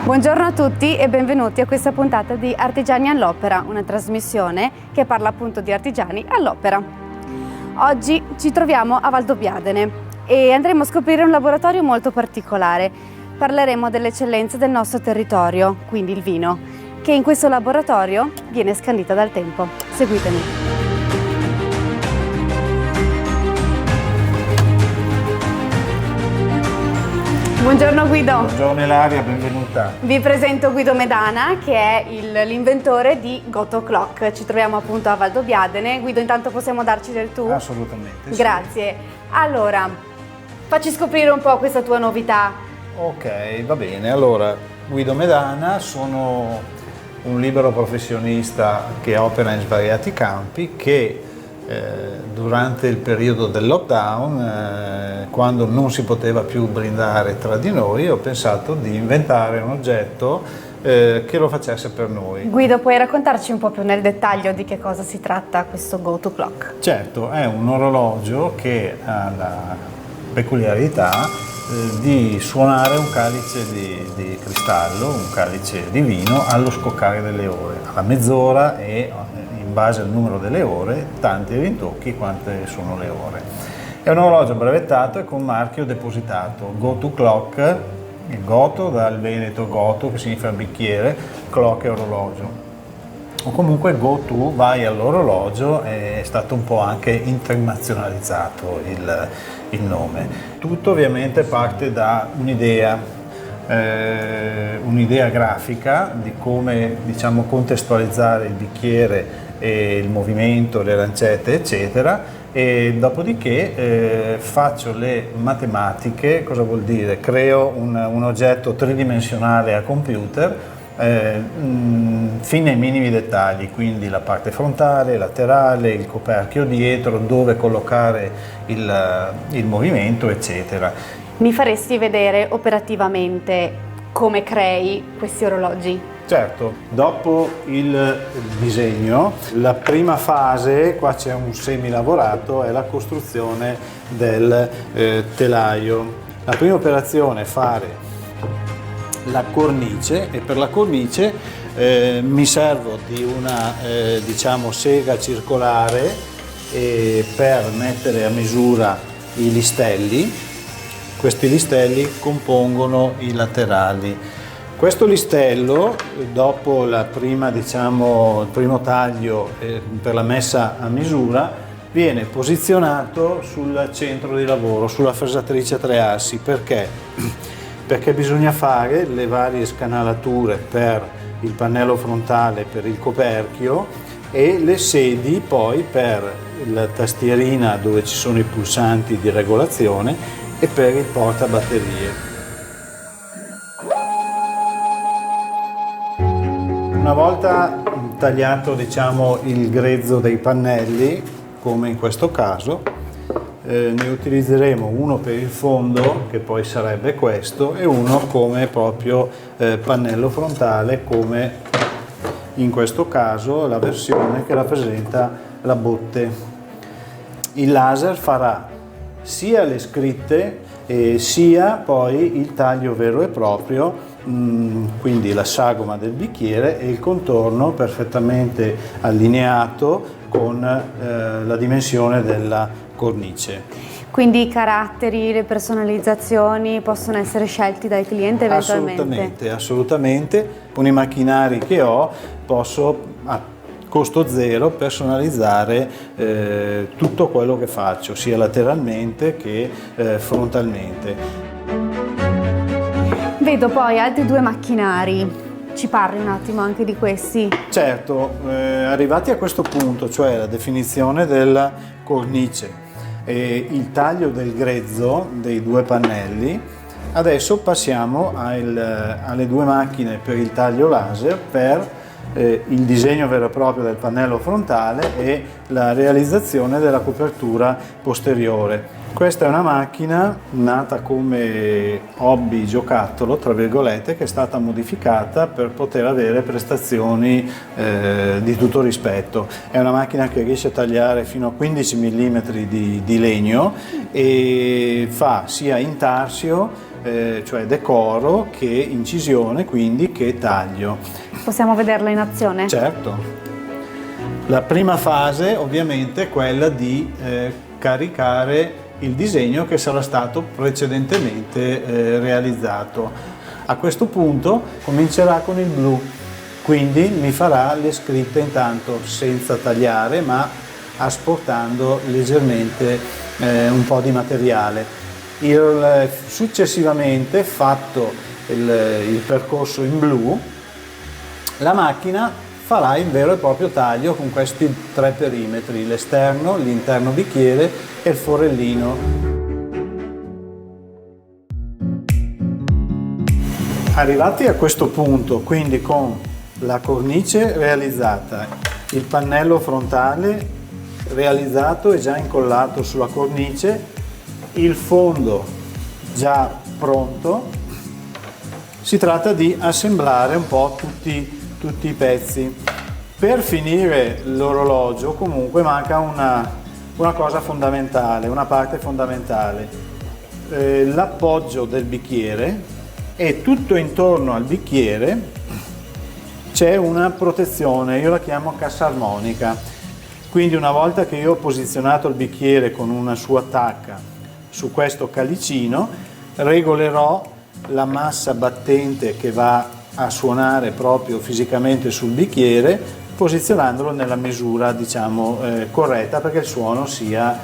Buongiorno a tutti e benvenuti a questa puntata di Artigiani all'Opera, una trasmissione che parla appunto di artigiani all'opera. Oggi ci troviamo a Valdobbiadene e andremo a scoprire un laboratorio molto particolare. Parleremo delle eccellenze del nostro territorio, quindi il vino, che in questo laboratorio viene scandita dal tempo. Seguitemi. Buongiorno Guido. Buongiorno Ilaria, benvenuta. Vi presento Guido Medana, che è l'inventore di Goto Clock. Ci troviamo appunto a Valdobbiadene. Guido, intanto possiamo darci del tu? Assolutamente. Grazie. Allora, facci scoprire un po' questa tua novità. Ok, va bene. Allora, Guido Medana, sono un libero professionista che opera in svariati campi, che durante il periodo del lockdown, quando non si poteva più brindare tra di noi, ho pensato di inventare un oggetto che lo facesse per noi. Guido, puoi raccontarci un po' più nel dettaglio di che cosa si tratta questo Goto Clock? Certo, è un orologio che ha la peculiarità di suonare un calice di cristallo, un calice di vino allo scoccare delle ore, alla mezz'ora e in base al numero delle ore, tanti rintocchi quante sono le ore. È un orologio brevettato e con marchio depositato, Goto Clock, Goto dal veneto Goto che significa bicchiere, clock è orologio. O comunque go to, vai all'orologio, è stato un po' anche internazionalizzato il nome. Tutto ovviamente parte da un'idea grafica di come, diciamo, contestualizzare il bicchiere e il movimento, le lancette eccetera, e dopodiché faccio le matematiche. Cosa vuol dire? Creo un oggetto tridimensionale a computer fino ai minimi dettagli, quindi la parte frontale, laterale, il coperchio dietro, dove collocare il movimento eccetera. Mi faresti vedere operativamente come crei questi orologi? Certo, dopo il disegno, la prima fase, qua c'è un semilavorato, è la costruzione del telaio. La prima operazione è fare la cornice, e per la cornice mi servo di una diciamo sega circolare per mettere a misura i listelli. Questi listelli compongono i laterali. Questo listello, dopo la prima, diciamo, il primo taglio per la messa a misura, viene posizionato sul centro di lavoro, sulla fresatrice a 3 assi. Perché? Perché bisogna fare le varie scanalature per il pannello frontale, per il coperchio, e le sedi poi per la tastierina dove ci sono i pulsanti di regolazione e per il portabatterie. Una volta tagliato, diciamo, il grezzo dei pannelli, come in questo caso, ne utilizzeremo uno per il fondo, che poi sarebbe questo, e uno come proprio pannello frontale, come in questo caso la versione che rappresenta la botte. Il laser farà sia le scritte sia poi il taglio vero e proprio, quindi la sagoma del bicchiere e il contorno perfettamente allineato con la dimensione della cornice. Quindi i caratteri, le personalizzazioni possono essere scelti dal cliente eventualmente? Assolutamente. Con i macchinari che ho posso a costo zero personalizzare tutto quello che faccio, sia lateralmente che frontalmente. Vedo poi altri 2 macchinari. Ci parli un attimo anche di questi? Certo, arrivati a questo punto, cioè la definizione della cornice e il taglio del grezzo dei 2 pannelli, adesso passiamo alle 2 macchine per il taglio laser, per il disegno vero e proprio del pannello frontale e la realizzazione della copertura posteriore. Questa è una macchina nata come hobby giocattolo, tra virgolette, che è stata modificata per poter avere prestazioni di tutto rispetto. È una macchina che riesce a tagliare fino a 15 mm di legno e fa sia intarsio cioè decoro, che incisione, quindi che taglio. Possiamo vederla in azione? Certo. La prima fase ovviamente è quella di caricare il disegno che sarà stato precedentemente realizzato. A questo punto comincerà con il blu, quindi mi farà le scritte intanto senza tagliare, ma asportando leggermente un po' di materiale. Successivamente, fatto il percorso in blu, la macchina farà il vero e proprio taglio con questi 3 perimetri, l'esterno, l'interno bicchiere e il forellino. Arrivati a questo punto, quindi con la cornice realizzata, il pannello frontale realizzato e già incollato sulla cornice, il fondo già pronto, si tratta di assemblare un po' tutti i pezzi. Per finire l'orologio comunque manca una cosa fondamentale, una parte fondamentale, l'appoggio del bicchiere, e tutto intorno al bicchiere c'è una protezione, io la chiamo cassa armonica. Quindi una volta che io ho posizionato il bicchiere con una sua tacca su questo calicino, regolerò la massa battente che va a suonare proprio fisicamente sul bicchiere, posizionandolo nella misura, diciamo, corretta, perché il suono sia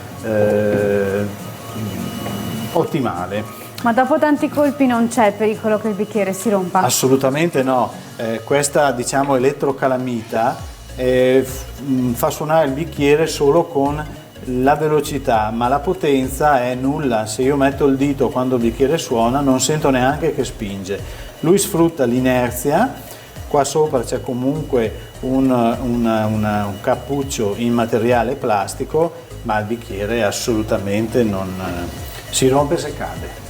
ottimale. Ma dopo tanti colpi non c'è pericolo che il bicchiere si rompa? Assolutamente no. Questa, diciamo, elettrocalamita fa suonare il bicchiere solo con la velocità, ma la potenza è nulla. Se io metto il dito quando il bicchiere suona non sento neanche che spinge. Lui sfrutta l'inerzia. Qua sopra c'è comunque un cappuccio in materiale plastico, ma il bicchiere assolutamente non si rompe se cade.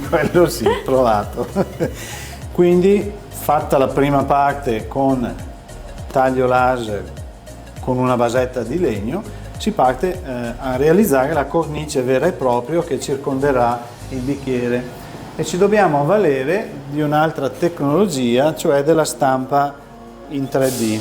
Quello sì, provato. Quindi, fatta la prima parte con taglio laser con una basetta di legno, si parte a realizzare la cornice vera e propria che circonderà il bicchiere, e ci dobbiamo avvalere di un'altra tecnologia, cioè della stampa in 3D.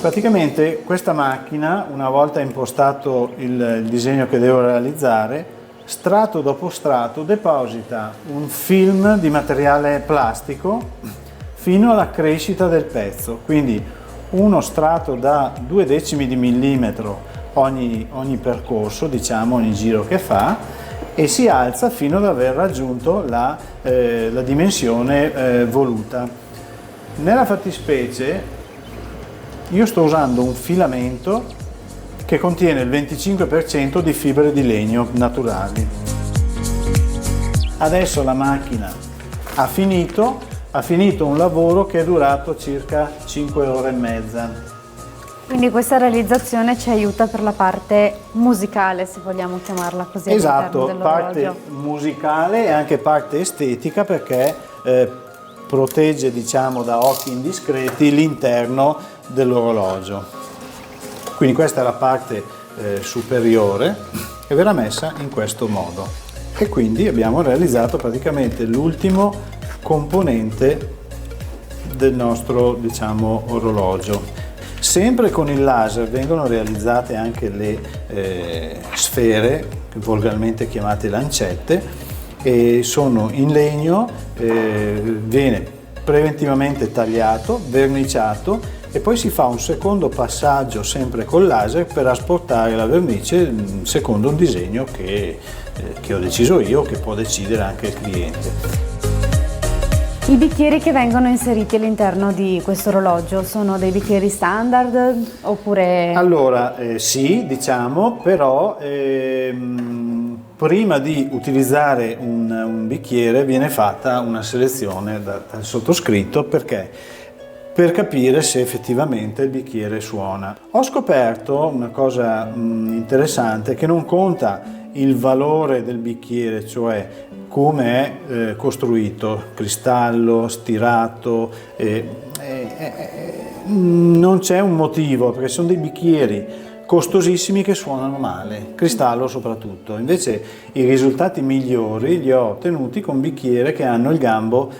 Praticamente questa macchina, una volta impostato il disegno che devo realizzare, strato dopo strato deposita un film di materiale plastico fino alla crescita del pezzo, quindi uno strato da 0,2 di millimetro ogni percorso, diciamo ogni giro che fa, e si alza fino ad aver raggiunto la dimensione voluta. Nella fattispecie io sto usando un filamento che contiene il 25% di fibre di legno naturali. Adesso la macchina ha finito un lavoro che è durato circa 5 ore e mezza. Quindi questa realizzazione ci aiuta per la parte musicale, se vogliamo chiamarla così. Esatto, parte musicale e anche parte estetica, perché protegge, diciamo, da occhi indiscreti l'interno dell'orologio. Quindi questa è la parte superiore e verrà messa in questo modo, e quindi abbiamo realizzato praticamente l'ultimo componente del nostro, diciamo, orologio. Sempre con il laser vengono realizzate anche le sfere, volgarmente chiamate lancette, e sono in legno, viene preventivamente tagliato, verniciato, e poi si fa un secondo passaggio sempre col laser per asportare la vernice secondo un disegno che ho deciso io, che può decidere anche il cliente. I bicchieri che vengono inseriti all'interno di questo orologio sono dei bicchieri standard oppure? Allora, sì, diciamo, però prima di utilizzare un bicchiere viene fatta una selezione dal sottoscritto, perché per capire se effettivamente il bicchiere suona. Ho scoperto una cosa interessante, che non conta il valore del bicchiere, cioè come è costruito, cristallo, stirato, non c'è un motivo, perché sono dei bicchieri costosissimi che suonano male, cristallo soprattutto. Invece i risultati migliori li ho ottenuti con bicchiere che hanno il gambo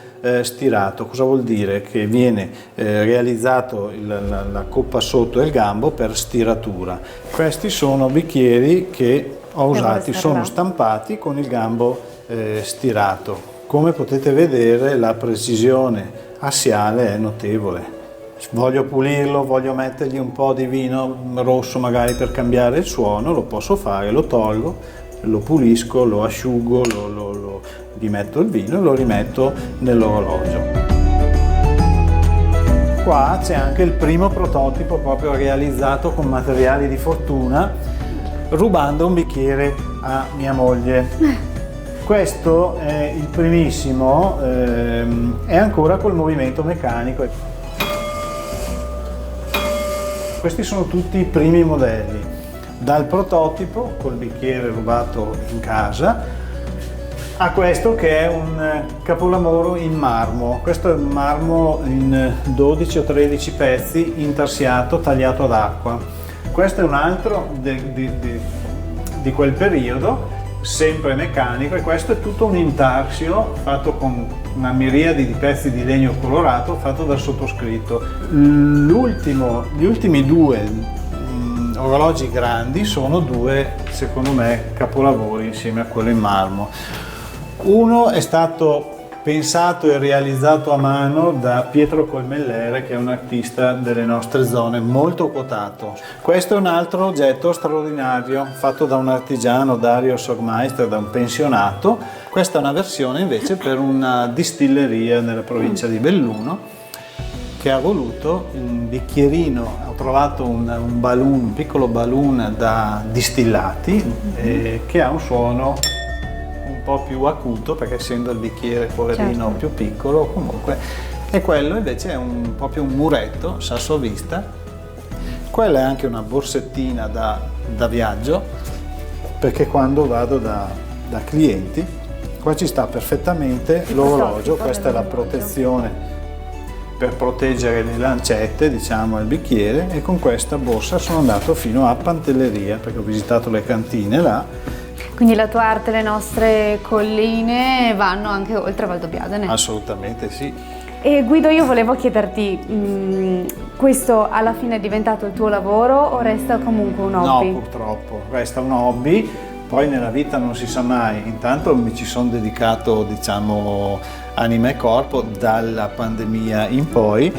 stirato. Cosa vuol dire? Che viene realizzato la coppa sotto il gambo per stiratura. Questi sono bicchieri che ho usati, sono stampati con il gambo stirato. Come potete vedere, la precisione assiale è notevole. Voglio pulirlo, voglio mettergli un po' di vino rosso magari per cambiare il suono, lo posso fare, lo tolgo, lo pulisco, lo asciugo, gli metto il vino e lo rimetto nell'orologio. Qua c'è anche il primo prototipo proprio realizzato con materiali di fortuna, rubando un bicchiere a mia moglie. Questo è il primissimo, è ancora col movimento meccanico. Questi sono tutti i primi modelli, dal prototipo col bicchiere rubato in casa a questo che è un capolavoro in marmo. Questo è un marmo in 12 o 13 pezzi intarsiato, tagliato ad acqua. Questo è un altro di quel periodo, sempre meccanico, e questo è tutto un intarsio fatto con una miriade di pezzi di legno colorato fatto dal sottoscritto. Gli ultimi due orologi grandi sono due, secondo me, capolavori insieme a quello in marmo. Uno è stato pensato e realizzato a mano da Pietro Colmellere, che è un artista delle nostre zone molto quotato. Questo è un altro oggetto straordinario fatto da un artigiano, Dario Sogmeister, da un pensionato. Questa è una versione invece per una distilleria nella provincia di Belluno, che ha voluto un bicchierino. Ho trovato un piccolo balloon da distillati che ha un suono un po' più acuto, perché essendo il bicchiere poverino più piccolo comunque, e quello invece è proprio un muretto sasso a vista. Quella è anche una borsettina da viaggio, perché quando vado da clienti, qua ci sta perfettamente l'orologio. Questa è la protezione per proteggere le lancette, diciamo, al bicchiere, e con questa borsa sono andato fino a Pantelleria, perché ho visitato le cantine là. Quindi la tua arte, le nostre colline vanno anche oltre Valdobbiadene? Assolutamente sì. E Guido, io volevo chiederti, questo alla fine è diventato il tuo lavoro o resta comunque un hobby? No, purtroppo, resta un hobby, poi nella vita non si sa mai. Intanto mi ci sono dedicato, diciamo, anima e corpo dalla pandemia in poi.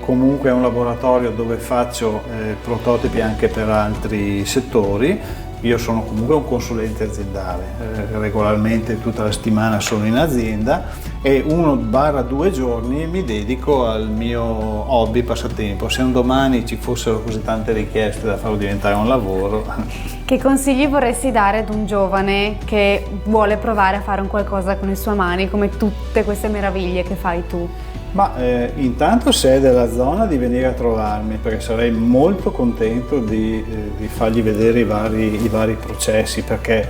Comunque è un laboratorio dove faccio prototipi anche per altri settori. Io sono comunque un consulente aziendale, regolarmente tutta la settimana sono in azienda e 1-2 giorni mi dedico al mio hobby, passatempo. Se un domani ci fossero così tante richieste da farlo diventare un lavoro. Che consigli vorresti dare ad un giovane che vuole provare a fare un qualcosa con le sue mani, come tutte queste meraviglie che fai tu? Ma intanto, se è della zona, di venire a trovarmi, perché sarei molto contento di fargli vedere i vari processi, perché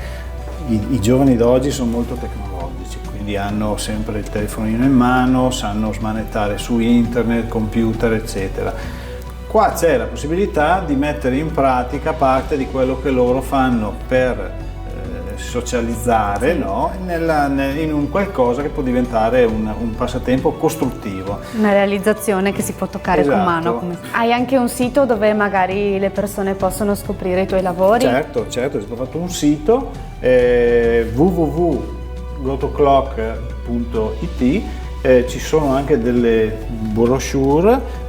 i giovani d'oggi sono molto tecnologici, quindi hanno sempre il telefonino in mano, sanno smanettare su internet, computer, eccetera. Qua c'è la possibilità di mettere in pratica parte di quello che loro fanno per socializzare, no? In un qualcosa che può diventare un passatempo costruttivo. Una realizzazione che si può toccare con mano. Hai anche un sito dove magari le persone possono scoprire i tuoi lavori? Certo, ho fatto un sito www.gotoclock.it, ci sono anche delle brochure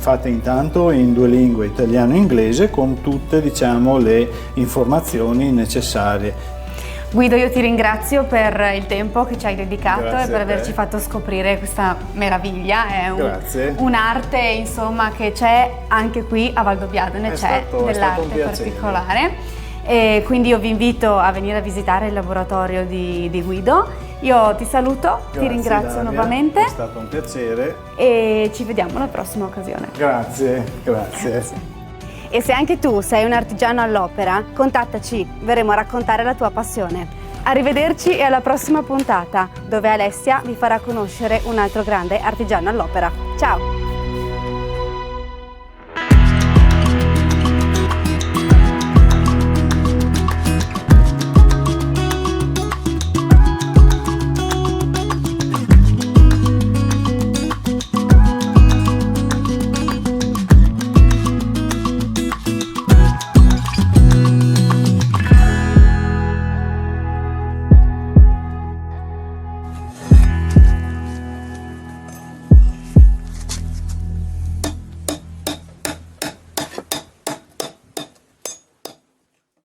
fatte intanto in 2 lingue, italiano e inglese, con tutte, diciamo, le informazioni necessarie. Guido, io ti ringrazio per il tempo che ci hai dedicato. Grazie e per averci fatto scoprire questa meraviglia. È un'arte, insomma, che c'è anche qui a Valdobbiadene, c'è dell'arte particolare. E quindi io vi invito a venire a visitare il laboratorio di Guido. Io ti saluto, ti ringrazio Daria, nuovamente. È stato un piacere. E ci vediamo alla prossima occasione. Grazie. E se anche tu sei un artigiano all'opera, contattaci, verremo a raccontare la tua passione. Arrivederci e alla prossima puntata, dove Alessia vi farà conoscere un altro grande artigiano all'opera. Ciao!